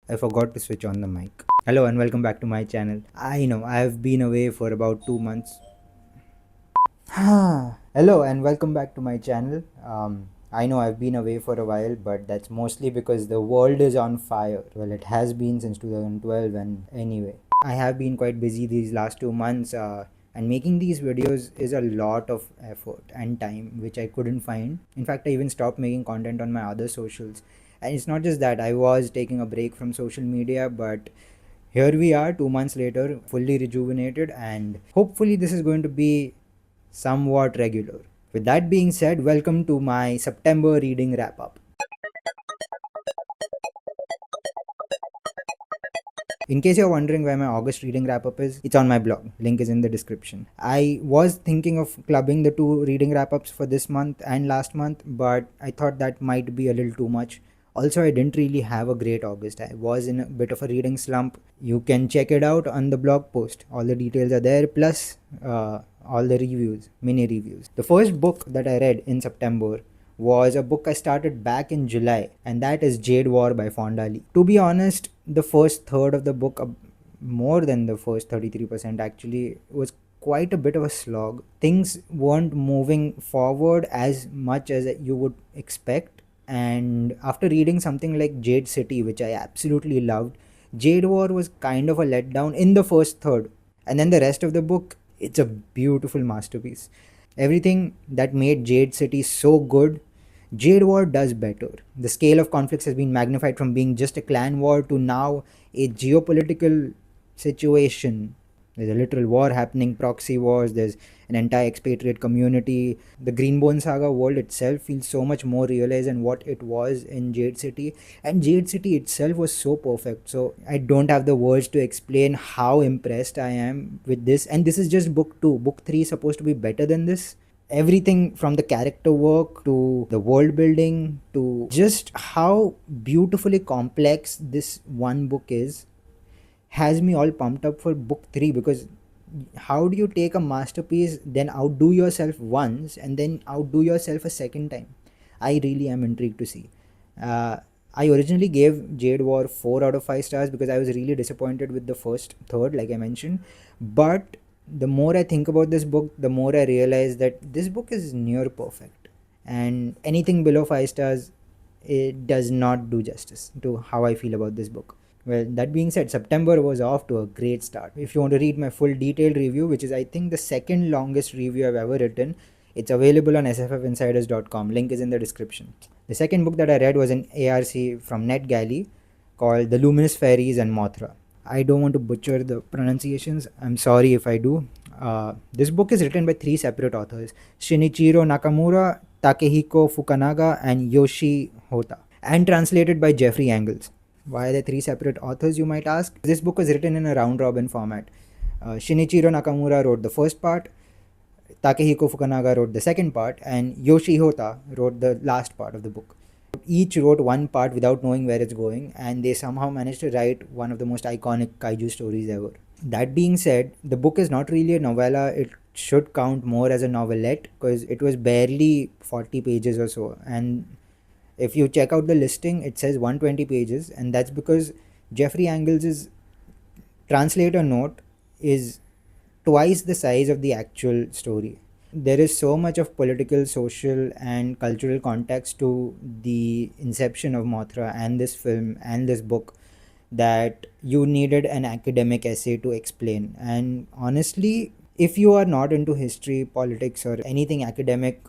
I forgot to switch on the mic. Hello and welcome back to my channel. I know I've been away for about 2 months. Hello and welcome back to my channel. I know I've been away for a while, but that's mostly because the world is on fire. Well, it has been since 2012, and anyway, I have been quite busy these last 2 months. And making these videos is a lot of effort and time, which I couldn't find. In fact, I even stopped making content on my other socials. And it's not just that I was taking a break from social media, but here we are 2 months later, fully rejuvenated, and hopefully, this is going to be somewhat regular. With that being said, welcome to my September reading wrap up. In case you're wondering where my August reading wrap up is, it's on my blog. Link is in the description. I was thinking of clubbing the two reading wrap ups for this month and last month, but I thought that might be a little too much. Also, I didn't really have a great August. I was in a bit of a reading slump. You can check it out on the blog post. All the details are there, plus all the reviews, mini reviews. The first book that I read in September was a book I started back in July, and that is Jade War by Fonda. To be honest, the first third of the book, more than the first 33% actually, was quite a bit of a slog. Things weren't moving forward as much as you would expect, and after reading something like Jade City, which I absolutely loved, Jade War was kind of a letdown in the first third. And then the rest of the book, it's a beautiful masterpiece. Everything that made Jade City so good, Jade War does better. The scale of conflicts has been magnified from being just a clan war to now a geopolitical situation. There's a literal war happening, proxy wars, there's an entire expatriate community. The Greenbone Saga world itself feels so much more realized than what it was in Jade City. And Jade City itself was so perfect. So I don't have the words to explain how impressed I am with this. And this is just book 2. Book 3 is supposed to be better than this. Everything from the character work to the world building to just how beautifully complex this one book is has me all pumped up for book 3, because how do you take a masterpiece, then outdo yourself once and then outdo yourself a second time? I really am intrigued to see. I originally gave Jade War 4 out of 5 stars because I was really disappointed with the first third, like I mentioned. But the more I think about this book, the more I realize that this book is near perfect. And anything below 5 stars, it does not do justice to how I feel about this book. Well, that being said, September was off to a great start. If you want to read my full detailed review, which is I think the second longest review I've ever written, it's available on sffinsiders.com. Link is in the description. The second book that I read was an ARC from NetGalley called The Luminous, Fairies, and Mothra. I don't want to butcher the pronunciations. I'm sorry if I do. This book is written by 3 separate authors: Shin'ichiro Nakamura, Takehiko Fukunaga, and Yoshie Hotta, and translated by Jeffrey Angles. Why are there 3 separate authors, you might ask? This book was written in a round robin format. Shin'ichiro Nakamura wrote the first part, Takehiko Fukunaga wrote the second part, and Yoshie Hotta wrote the last part of the book. Each wrote one part without knowing where it's going, and they somehow managed to write one of the most iconic kaiju stories ever. That being said, the book is not really a novella. It should count more as a novelette because it was barely 40 pages or so, and if you check out the listing, it says 120 pages, and that's because Jeffrey Angles' translator note is twice the size of the actual story. There is so much of political, social, and cultural context to the inception of Mothra and this film and this book that you needed an academic essay to explain. And honestly, if you are not into history, politics, or anything academic,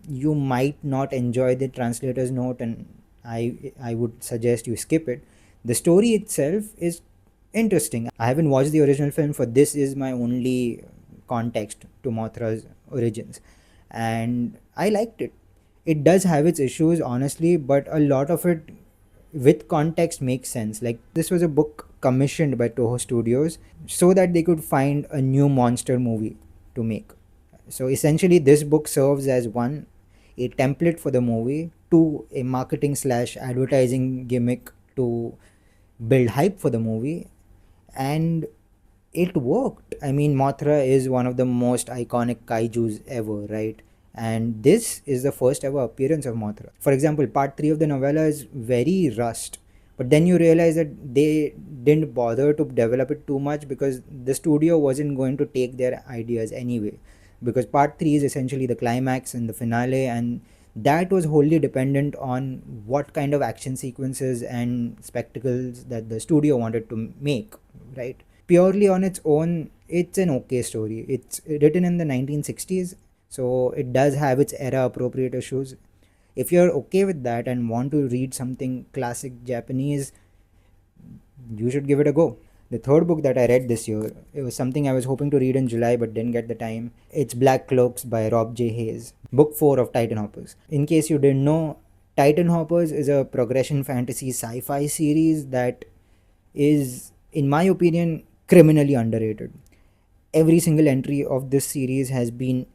you might not enjoy the translator's note, and I would suggest you skip it. The story itself is interesting. I haven't watched the original film, for this is my only context to Mothra's origins, and I liked it. It does have its issues, honestly, but a lot of it with context makes sense. Like, this was a book commissioned by Toho Studios so that they could find a new monster movie to make. So essentially, this book serves as one, a template for the movie, two, a marketing slash advertising gimmick to build hype for the movie, and it worked. I mean, Mothra is one of the most iconic kaijus ever, right? And this is the first ever appearance of Mothra. For example, part 3 of the novella is very rushed. But then you realize that they didn't bother to develop it too much because the studio wasn't going to take their ideas anyway, because part 3 is essentially the climax and the finale, and that was wholly dependent on what kind of action sequences and spectacles that the studio wanted to make, right? Purely on its own, it's an okay story. It's written in the 1960s, so it does have its era appropriate issues. If you're okay with that and want to read something classic Japanese, you should give it a go. The third book that I read this year, it was something I was hoping to read in July but didn't get the time. It's Black Cloaks by Rob J. Hayes, book 4 of Titan Hoppers. In case you didn't know, Titan Hoppers is a progression fantasy sci-fi series that is, in my opinion, criminally underrated. Every single entry of this series has been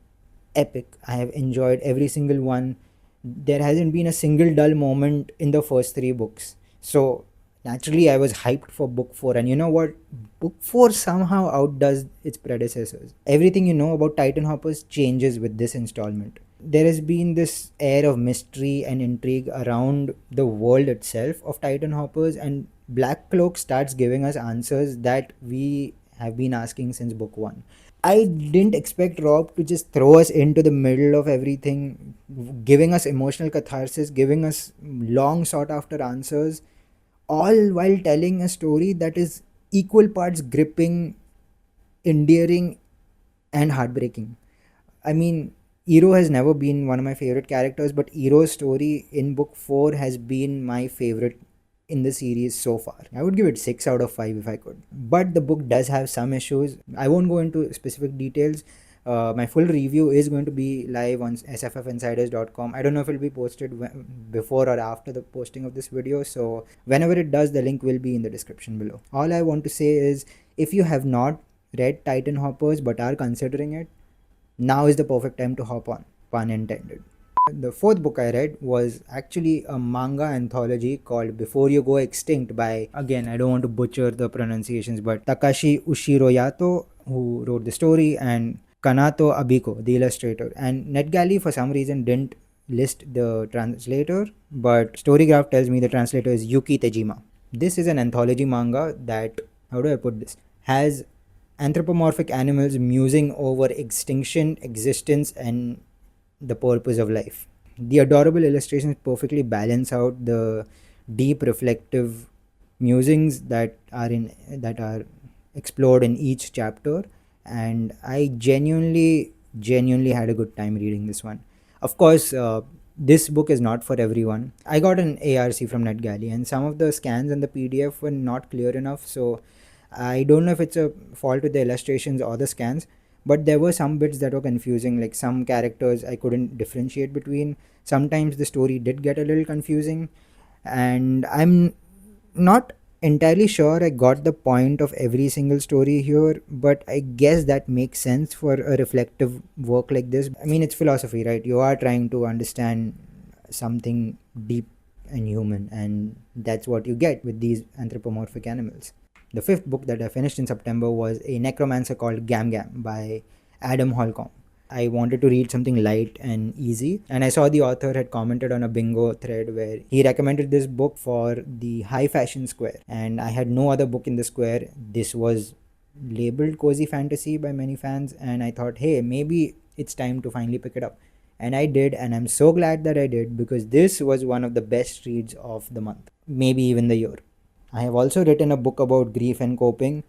epic. I have enjoyed every single one. There hasn't been a single dull moment in the first 3 books. So naturally, I was hyped for book 4. And you know what? Book 4 somehow outdoes its predecessors. Everything you know about Titan Hoppers changes with this installment. There has been this air of mystery and intrigue around the world itself of Titan Hoppers, and Black Cloak starts giving us answers that we have been asking since book 1. I didn't expect Rob to just throw us into the middle of everything, giving us emotional catharsis, giving us long sought after answers, all while telling a story that is equal parts gripping, endearing, and heartbreaking. I mean, Iro has never been one of my favorite characters, but Iro's story in book 4 has been my favorite in the series so far. I would give it 6 out of 5 if I could. But the book does have some issues. I won't go into specific details. My full review is going to be live on sffinsiders.com. I don't know if it'll be posted before or after the posting of this video, so whenever it does, the link will be in the description below. All I want to say is, if you have not read Titan Hoppers but are considering it, now is the perfect time to hop on, pun intended. The fourth book I read was actually a manga anthology called Before You Go Extinct by, again, I don't want to butcher the pronunciations, but Takashi Ushiroyato, who wrote the story, and Kanato Abiko, the illustrator. And NetGalley for some reason didn't list the translator, but Storygraph tells me the translator is Yuki Tejima. This is an anthology manga that, how do I put this, has anthropomorphic animals musing over extinction, existence, and the purpose of life. The adorable illustrations perfectly balance out the deep reflective musings that are explored in each chapter, and I genuinely had a good time reading this one. Of course, this book is not for everyone. I got an ARC from NetGalley, and some of the scans and the PDF were not clear enough, so I don't know if it's a fault with the illustrations or the scans, but there were some bits that were confusing, like some characters I couldn't differentiate between. Sometimes the story did get a little confusing, and I'm not entirely sure I got the point of every single story here, but I guess that makes sense for a reflective work like this. I mean, it's philosophy, right? You are trying to understand something deep and human, and that's what you get with these anthropomorphic animals. The fifth book that I finished in September was a Necromancer called Gam Gam by Adam Holcombe. I wanted to read something light and easy, and I saw the author had commented on a bingo thread where he recommended this book for the high fashion square, and I had no other book in the square. This was labeled cozy fantasy by many fans, and I thought, hey, maybe it's time to finally pick it up. And I did, and I'm so glad that I did, because this was one of the best reads of the month, maybe even the year. I have also written a book about grief and coping,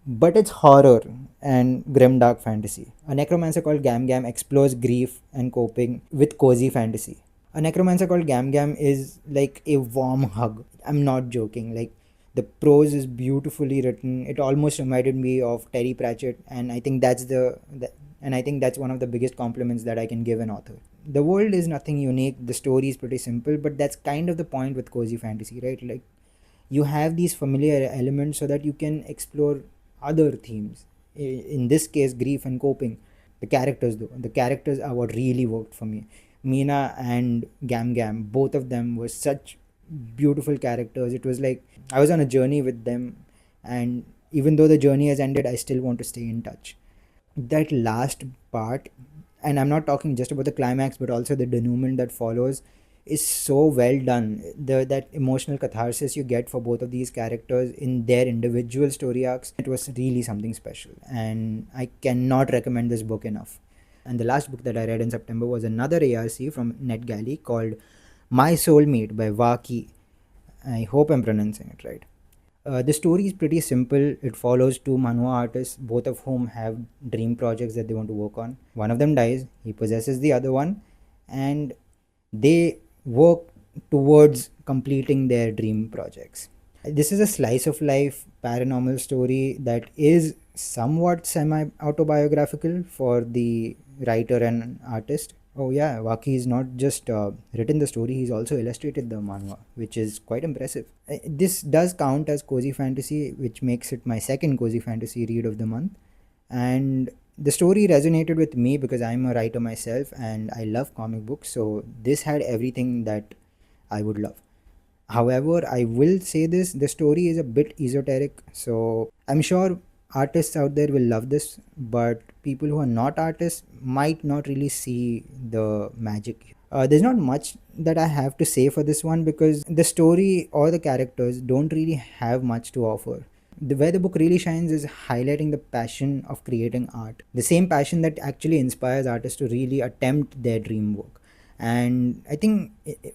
but it's horror and grimdark fantasy. A Necromancer called Gam Gam explores grief and coping with cozy fantasy. A Necromancer called Gam Gam is like a warm hug. I'm not joking. Like, the prose is beautifully written. It almost reminded me of Terry Pratchett, and I think that's one of the biggest compliments that I can give an author. The world is nothing unique. The story is pretty simple, but that's kind of the point with cozy fantasy, right? Like, you have these familiar elements so that you can explore other themes. In this case, grief and coping. The characters are what really worked for me. Mina and Gam Gam, both of them were such beautiful characters. It was like I was on a journey with them, and even though the journey has ended, I still want to stay in touch. That last part, and I'm not talking just about the climax but also the denouement that follows, is so well done. That emotional catharsis you get for both of these characters in their individual story arcs, it was really something special, and I cannot recommend this book enough. And the last book that I read in September was another ARC from NetGalley called My Soulmate by Wah Kee. I hope I'm pronouncing it right. The story is pretty simple. It follows two manhwa artists, both of whom have dream projects that they want to work on. One of them dies, he possesses the other one, and they work towards completing their dream projects. This is a slice of life paranormal story that is somewhat semi autobiographical for the writer and artist. Oh yeah, Waki is not just written the story; he's also illustrated the manhwa, which is quite impressive. This does count as cozy fantasy, which makes it my second cozy fantasy read of the month. And the story resonated with me because I'm a writer myself and I love comic books. So this had everything that I would love. However, I will say this, the story is a bit esoteric, so I'm sure artists out there will love this, but people who are not artists might not really see the magic. There's not much that I have to say for this one because the story or the characters don't really have much to offer. Where the book really shines is highlighting the passion of creating art, the same passion that actually inspires artists to really attempt their dream work. And I think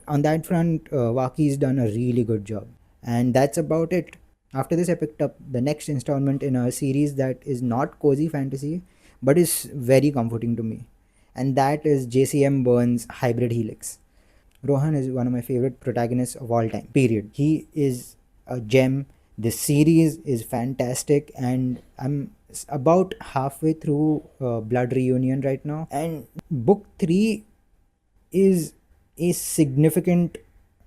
on that front, Waki's done a really good job. And that's about it. After this, I picked up the next installment in a series that is not cozy fantasy, but is very comforting to me. And that is JCM Burns' Hybrid Helix. Rohan is one of my favorite protagonists of all time, period. He is a gem. This series is fantastic, and I'm about halfway through Blood Reunion right now. And book 3 is a significant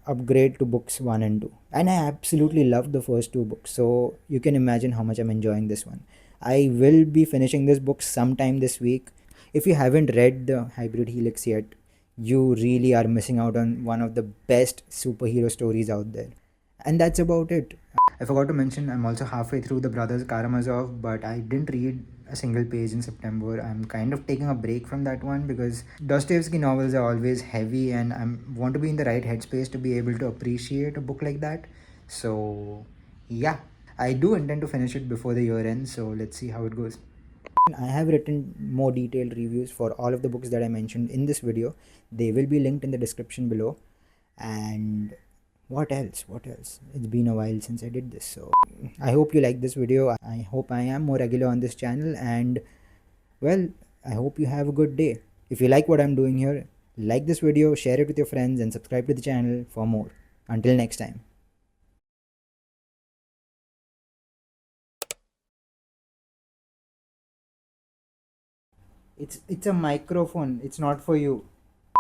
upgrade to books 1 and 2, and I absolutely loved the first two books, so you can imagine how much I'm enjoying this one. I will be finishing this book sometime this week. If you haven't read the Hybrid Helix yet, you really are missing out on one of the best superhero stories out there. And that's about it. I forgot to mention I'm also halfway through the Brothers Karamazov, but I didn't read a single page in September. I'm kind of taking a break from that one because Dostoevsky novels are always heavy and I want to be in the right headspace to be able to appreciate a book like that. So, yeah, I do intend to finish it before the year ends, so let's see how it goes. I have written more detailed reviews for all of the books that I mentioned in this video. They will be linked in the description below. And what else? It's been a while since I did this, so I hope you like this video. I hope I am more regular on this channel, and well, I hope you have a good day. If you like what I'm doing here, like this video, share it with your friends, and subscribe to the channel for more. Until next time. It's a microphone. It's not for you.